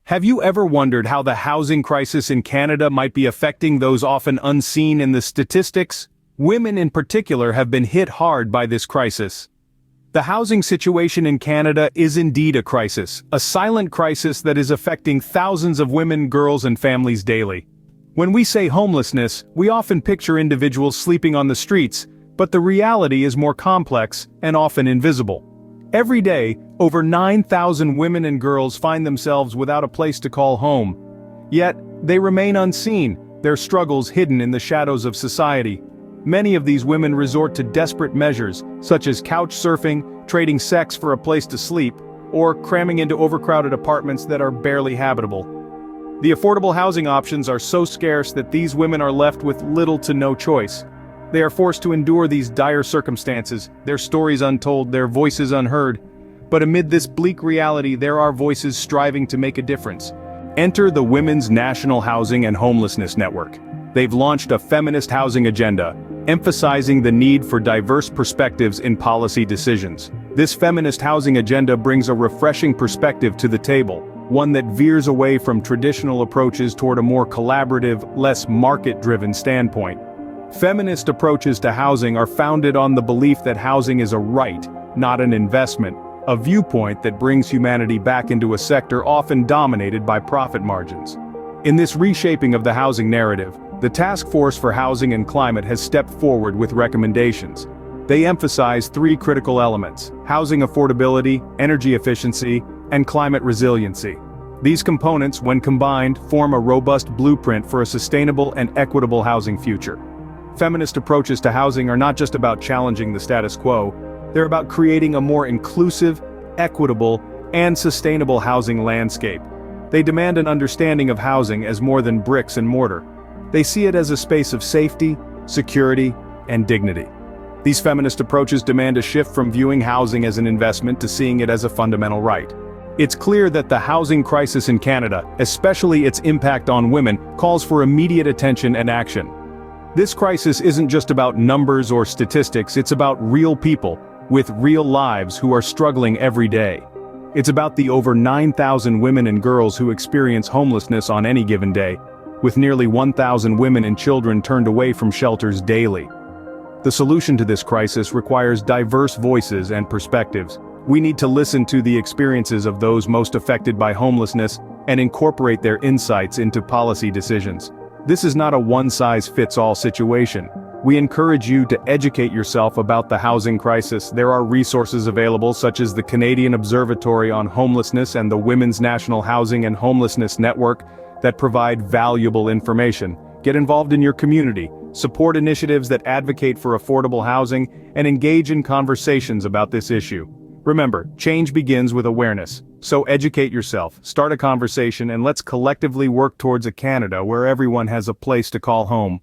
Have you ever wondered how the housing crisis in Canada might be affecting those often unseen in the statistics? Women in particular have been hit hard by this crisis. The housing situation in Canada is indeed a crisis, a silent crisis that is affecting thousands of women, girls, and families daily. When we say homelessness, we often picture individuals sleeping on the streets, but the reality is more complex and often invisible. Every day, over 9,000 women and girls find themselves without a place to call home. Yet, they remain unseen, their struggles hidden in the shadows of society. Many of these women resort to desperate measures, such as couch surfing, trading sex for a place to sleep, or cramming into overcrowded apartments that are barely habitable. The affordable housing options are so scarce that these women are left with little to no choice. They are forced to endure these dire circumstances, their stories untold, their voices unheard. But amid this bleak reality, there are voices striving to make a difference. Enter the Women's National Housing and Homelessness Network. They've launched a feminist housing agenda, emphasizing the need for diverse perspectives in policy decisions. This feminist housing agenda brings a refreshing perspective to the table, one that veers away from traditional approaches toward a more collaborative, less market-driven standpoint. Feminist approaches to housing are founded on the belief that housing is a right, not an investment, a viewpoint that brings humanity back into a sector often dominated by profit margins. In this reshaping of the housing narrative, the Task Force for Housing and Climate has stepped forward with recommendations. They emphasize three critical elements: housing affordability, energy efficiency, and climate resiliency. These components, when combined, form a robust blueprint for a sustainable and equitable housing future. Feminist approaches to housing are not just about challenging the status quo, they're about creating a more inclusive, equitable, and sustainable housing landscape. They demand an understanding of housing as more than bricks and mortar. They see it as a space of safety, security, and dignity. These feminist approaches demand a shift from viewing housing as an investment to seeing it as a fundamental right. It's clear that the housing crisis in Canada, especially its impact on women, calls for immediate attention and action. This crisis isn't just about numbers or statistics, it's about real people, with real lives who are struggling every day. It's about the over 9,000 women and girls who experience homelessness on any given day, with nearly 1,000 women and children turned away from shelters daily. The solution to this crisis requires diverse voices and perspectives. We need to listen to the experiences of those most affected by homelessness and incorporate their insights into policy decisions. This is not a one-size-fits-all situation. We encourage you to educate yourself about the housing crisis. There are resources available such as the Canadian Observatory on Homelessness and the Women's National Housing and Homelessness Network that provide valuable information. Get involved in your community, support initiatives that advocate for affordable housing, and engage in conversations about this issue. Remember, change begins with awareness. So educate yourself, start a conversation, and let's collectively work towards a Canada where everyone has a place to call home.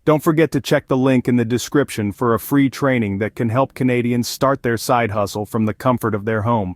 Don't forget to check the link in the description for a free training that can help Canadians start their side hustle from the comfort of their home.